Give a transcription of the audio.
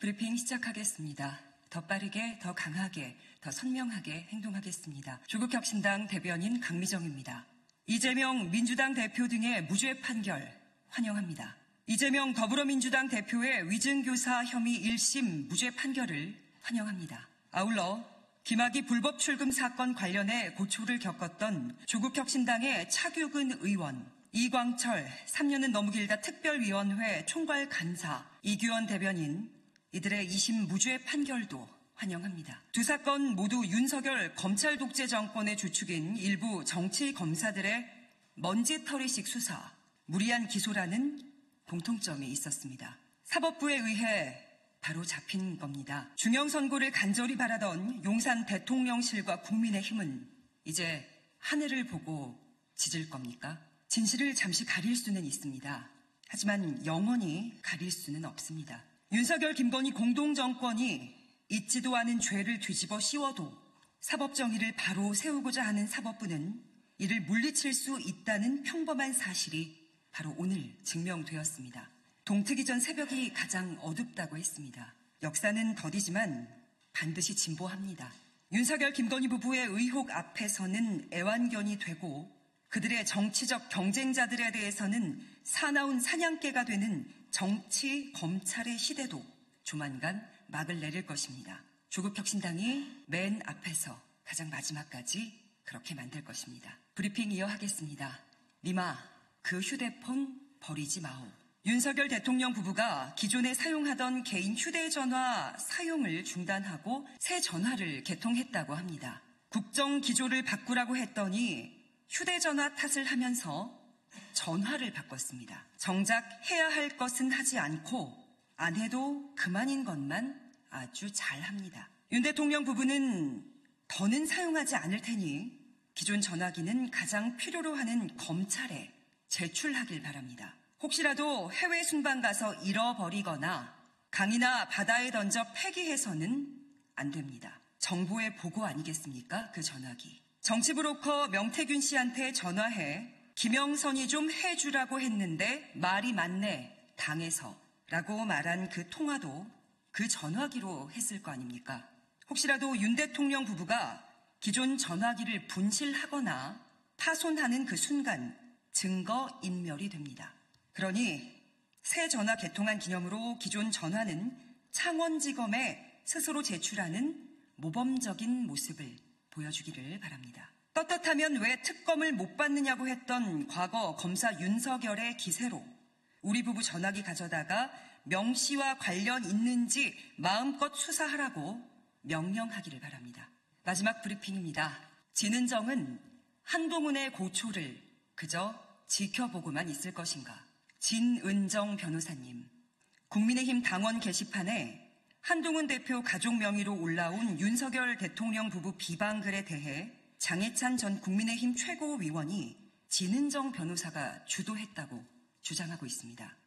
브리핑 시작하겠습니다. 더 빠르게, 더 강하게, 더 선명하게 행동하겠습니다. 조국혁신당 대변인 강미정입니다. 이재명 민주당 대표 등의 무죄 판결 환영합니다. 이재명 더불어민주당 대표의 위증교사 혐의 1심 무죄 판결을 환영합니다. 아울러 김학의 불법 출금 사건 관련해 고초를 겪었던 조국혁신당의 차규근 의원, 이광철 3년은 너무 길다 특별위원회 총괄 간사, 이규원 대변인, 이들의 2심 무죄 판결도 환영합니다. 두 사건 모두 윤석열 검찰 독재 정권의 주축인 일부 정치 검사들의 먼지털이식 수사, 무리한 기소라는 공통점이 있었습니다. 사법부에 의해 바로 잡힌 겁니다. 중형선고를 간절히 바라던 용산 대통령실과 국민의힘은 이제 하늘을 보고 짖을 겁니까? 진실을 잠시 가릴 수는 있습니다. 하지만 영원히 가릴 수는 없습니다. 윤석열 김건희 공동정권이 잊지도 않은 죄를 뒤집어 씌워도 사법정의를 바로 세우고자 하는 사법부는 이를 물리칠 수 있다는 평범한 사실이 바로 오늘 증명되었습니다. 동트기 전 새벽이 가장 어둡다고 했습니다. 역사는 더디지만 반드시 진보합니다. 윤석열 김건희 부부의 의혹 앞에서는 애완견이 되고 그들의 정치적 경쟁자들에 대해서는 사나운 사냥개가 되는 정치 검찰의 시대도 조만간 막을 내릴 것입니다. 조국혁신당이 맨 앞에서 가장 마지막까지 그렇게 만들 것입니다. 브리핑 이어하겠습니다. 니마, 그 휴대폰 버리지 마오. 윤석열 대통령 부부가 기존에 사용하던 개인 휴대전화 사용을 중단하고 새 전화를 개통했다고 합니다. 국정 기조를 바꾸라고 했더니 휴대전화 탓을 하면서 전화를 바꿨습니다. 정작 해야 할 것은 하지 않고 안 해도 그만인 것만 아주 잘합니다. 윤 대통령 부부는 더는 사용하지 않을 테니 기존 전화기는 가장 필요로 하는 검찰에 제출하길 바랍니다. 혹시라도 해외 순방 가서 잃어버리거나 강이나 바다에 던져 폐기해서는 안 됩니다. 정보의 보고 아니겠습니까? 그 전화기. 정치 브로커 명태균 씨한테 전화해 김영선이 좀 해주라고 했는데 말이 맞네 당해서 라고 말한 그 통화도 그 전화기로 했을 거 아닙니까? 혹시라도 윤 대통령 부부가 기존 전화기를 분실하거나 파손하는 그 순간 증거 인멸이 됩니다. 그러니 새 전화 개통한 기념으로 기존 전화는 창원지검에 스스로 제출하는 모범적인 모습을 보여주기를 바랍니다. 떳떳하면 왜 특검을 못 받느냐고 했던 과거 검사 윤석열의 기세로 우리 부부 전화기 가져다가 명 씨와 관련 있는지 마음껏 수사하라고 명령하기를 바랍니다. 마지막 브리핑입니다. 진은정은 한동훈의 고초를 그저 지켜보고만 있을 것인가? 진은정 변호사님, 국민의힘 당원 게시판에 한동훈 대표 가족 명의로 올라온 윤석열 대통령 부부 비방글에 대해 장해찬 전 국민의힘 최고위원이 진은정 변호사가 주도했다고 주장하고 있습니다.